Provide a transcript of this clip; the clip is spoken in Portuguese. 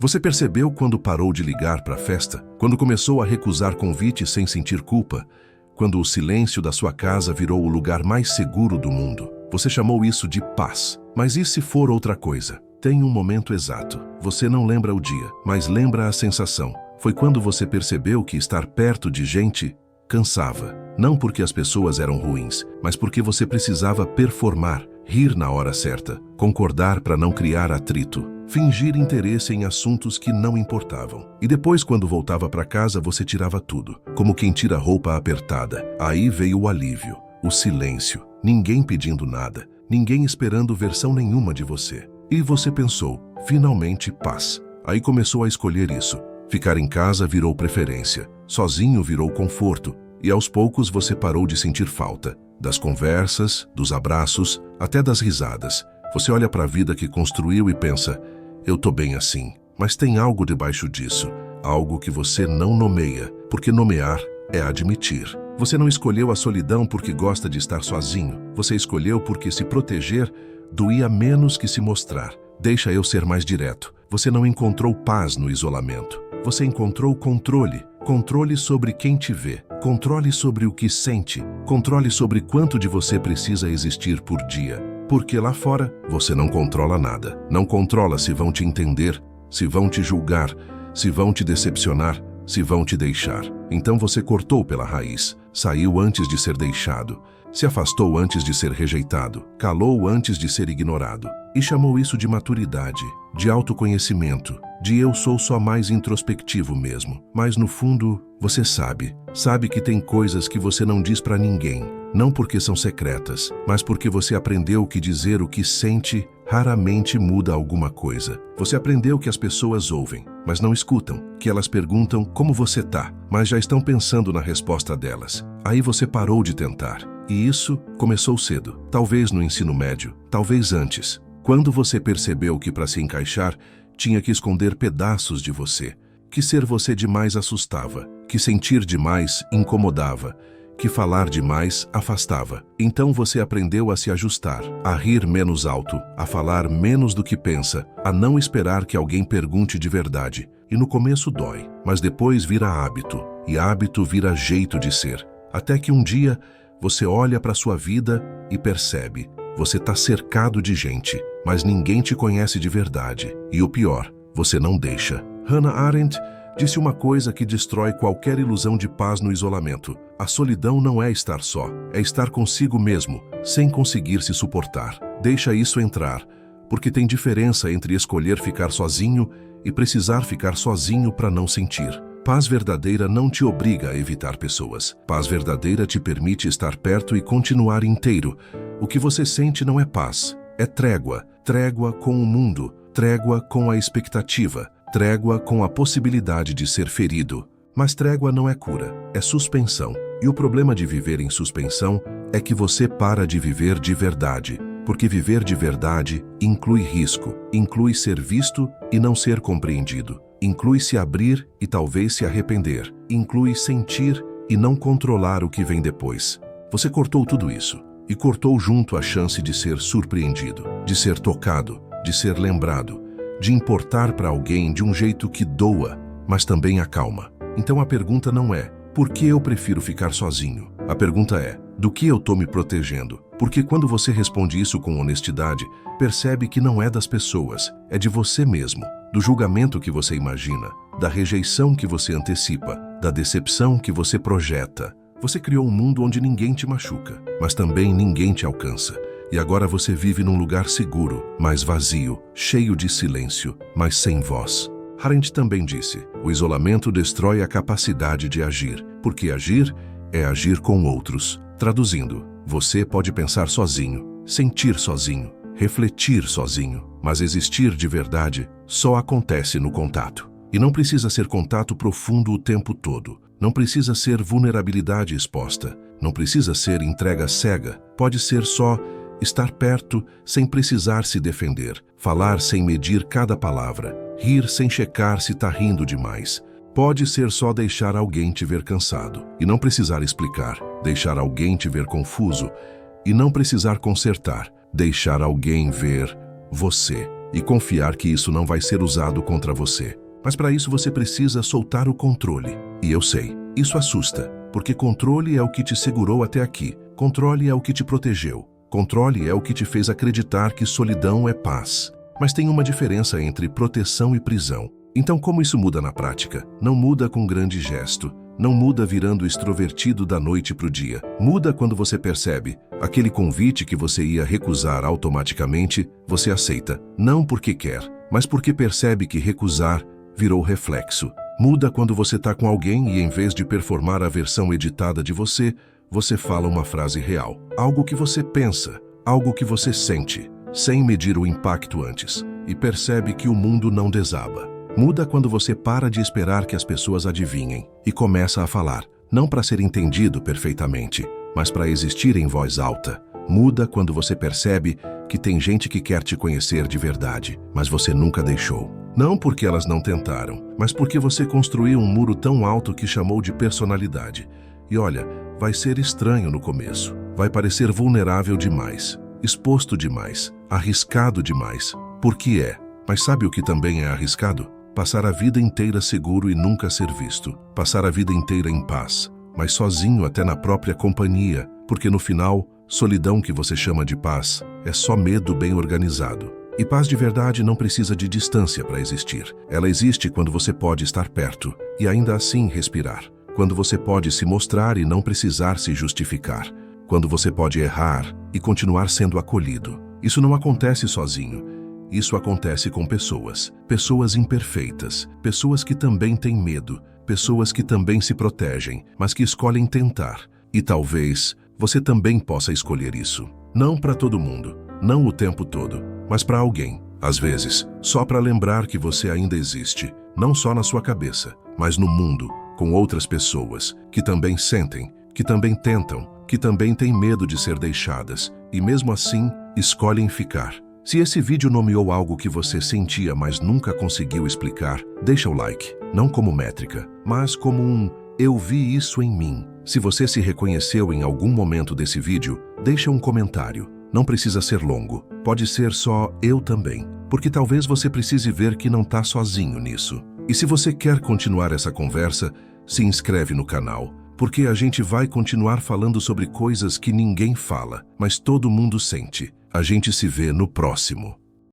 Você percebeu quando parou de ligar para a festa? Quando começou a recusar convites sem sentir culpa? Quando o silêncio da sua casa virou o lugar mais seguro do mundo? Você chamou isso de paz. Mas e se for outra coisa? Tem um momento exato. Você não lembra o dia, mas lembra a sensação. Foi quando você percebeu que estar perto de gente cansava. Não porque as pessoas eram ruins, mas porque você precisava performar, rir na hora certa, concordar para não criar atrito, fingir interesse em assuntos que não importavam. E depois, quando voltava para casa, você tirava tudo, como quem tira roupa apertada. Aí veio o alívio, o silêncio, ninguém pedindo nada, ninguém esperando versão nenhuma de você. E você pensou, finalmente paz. Aí começou a escolher isso. Ficar em casa virou preferência, sozinho virou conforto, e aos poucos você parou de sentir falta. Das conversas, dos abraços, até das risadas. Você olha para a vida que construiu e pensa, eu tô bem assim. Mas tem algo debaixo disso, algo que você não nomeia, porque nomear é admitir. Você não escolheu a solidão porque gosta de estar sozinho. Você escolheu porque se proteger doía menos que se mostrar. Deixa eu ser mais direto. Você não encontrou paz no isolamento. Você encontrou controle. Controle sobre quem te vê. Controle sobre o que sente. Controle sobre quanto de você precisa existir por dia. Porque lá fora, você não controla nada. Não controla se vão te entender, se vão te julgar, se vão te decepcionar, se vão te deixar. Então você cortou pela raiz. Saiu antes de ser deixado. Se afastou antes de ser rejeitado. Calou antes de ser ignorado. E chamou isso de maturidade, de autoconhecimento, de eu sou só mais introspectivo mesmo. Mas no fundo, você sabe que tem coisas que você não diz pra ninguém, não porque são secretas, mas porque você aprendeu que dizer o que sente raramente muda alguma coisa. Você aprendeu que as pessoas ouvem, mas não escutam, que elas perguntam como você tá, mas já estão pensando na resposta delas. Aí você parou de tentar. E isso começou cedo, talvez no ensino médio, talvez antes. Quando você percebeu que para se encaixar, tinha que esconder pedaços de você, que ser você demais assustava, que sentir demais incomodava, que falar demais afastava. Então você aprendeu a se ajustar, a rir menos alto, a falar menos do que pensa, a não esperar que alguém pergunte de verdade. E no começo dói, mas depois vira hábito, e hábito vira jeito de ser. Até que um dia você olha para sua vida e percebe, você está cercado de gente, mas ninguém te conhece de verdade. E o pior, você não deixa. Hannah Arendt disse uma coisa que destrói qualquer ilusão de paz no isolamento. A solidão não é estar só, é estar consigo mesmo, sem conseguir se suportar. Deixa isso entrar, porque tem diferença entre escolher ficar sozinho e precisar ficar sozinho para não sentir. Paz verdadeira não te obriga a evitar pessoas. Paz verdadeira te permite estar perto e continuar inteiro. O que você sente não é paz, é trégua. Trégua com o mundo, trégua com a expectativa, trégua com a possibilidade de ser ferido. Mas trégua não é cura, é suspensão. E o problema de viver em suspensão é que você para de viver de verdade. Porque viver de verdade inclui risco, inclui ser visto e não ser compreendido. Inclui se abrir e talvez se arrepender. Inclui sentir e não controlar o que vem depois. Você cortou tudo isso. E cortou junto a chance de ser surpreendido, de ser tocado, de ser lembrado, de importar para alguém de um jeito que doa, mas também acalma. Então a pergunta não é, por que eu prefiro ficar sozinho? A pergunta é, do que eu estou me protegendo? Porque quando você responde isso com honestidade, percebe que não é das pessoas, é de você mesmo, do julgamento que você imagina, da rejeição que você antecipa, da decepção que você projeta. Você criou um mundo onde ninguém te machuca, mas também ninguém te alcança. E agora você vive num lugar seguro, mas vazio, cheio de silêncio, mas sem voz. Arendt também disse, o isolamento destrói a capacidade de agir, porque agir é agir com outros. Traduzindo, você pode pensar sozinho, sentir sozinho, refletir sozinho, mas existir de verdade só acontece no contato. E não precisa ser contato profundo o tempo todo. Não precisa ser vulnerabilidade exposta. Não precisa ser entrega cega. Pode ser só estar perto sem precisar se defender. Falar sem medir cada palavra. Rir sem checar se está rindo demais. Pode ser só deixar alguém te ver cansado. E não precisar explicar. Deixar alguém te ver confuso. E não precisar consertar. Deixar alguém ver você. e confiar que isso não vai ser usado contra você. Mas para isso você precisa soltar o controle. E eu sei, isso assusta, porque controle é o que te segurou até aqui. Controle é o que te protegeu. Controle é o que te fez acreditar que solidão é paz. Mas tem uma diferença entre proteção e prisão. Então, como isso muda na prática? Não muda com grande gesto. Não muda virando extrovertido da noite para o dia. Muda quando você percebe. Aquele convite que você ia recusar automaticamente, você aceita. Não porque quer, mas porque percebe que recusar virou reflexo. Muda quando você está com alguém e, em vez de performar a versão editada de você, você fala uma frase real. Algo que você pensa, algo que você sente, sem medir o impacto antes. E percebe que o mundo não desaba. Muda quando você para de esperar que as pessoas adivinhem e começa a falar, não para ser entendido perfeitamente, mas para existir em voz alta. Muda quando você percebe que tem gente que quer te conhecer de verdade, mas você nunca deixou. Não porque elas não tentaram, mas porque você construiu um muro tão alto que chamou de personalidade. E olha, vai ser estranho no começo. Vai parecer vulnerável demais, exposto demais, arriscado demais. Porque é. Mas sabe o que também é arriscado? Passar a vida inteira seguro e nunca ser visto. Passar a vida inteira em paz, mas sozinho até na própria companhia, porque no final, solidão que você chama de paz é só medo bem organizado. E paz de verdade não precisa de distância para existir. Ela existe quando você pode estar perto e ainda assim respirar. Quando você pode se mostrar e não precisar se justificar. Quando você pode errar e continuar sendo acolhido. Isso não acontece sozinho. Isso acontece com pessoas. Pessoas imperfeitas. Pessoas que também têm medo. Pessoas que também se protegem, mas que escolhem tentar. E talvez você também possa escolher isso. Não para todo mundo, não o tempo todo, mas para alguém. Às vezes, só para lembrar que você ainda existe. Não só na sua cabeça, mas no mundo, com outras pessoas que também sentem, que também tentam, que também têm medo de ser deixadas e mesmo assim escolhem ficar. Se esse vídeo nomeou algo que você sentia, mas nunca conseguiu explicar, deixa o like, não como métrica, mas como um "eu vi isso em mim". Se você se reconheceu em algum momento desse vídeo, deixa um comentário. Não precisa ser longo, pode ser só "eu também", porque talvez você precise ver que não está sozinho nisso. E se você quer continuar essa conversa, se inscreve no canal, porque a gente vai continuar falando sobre coisas que ninguém fala, mas todo mundo sente. A gente se vê no próximo.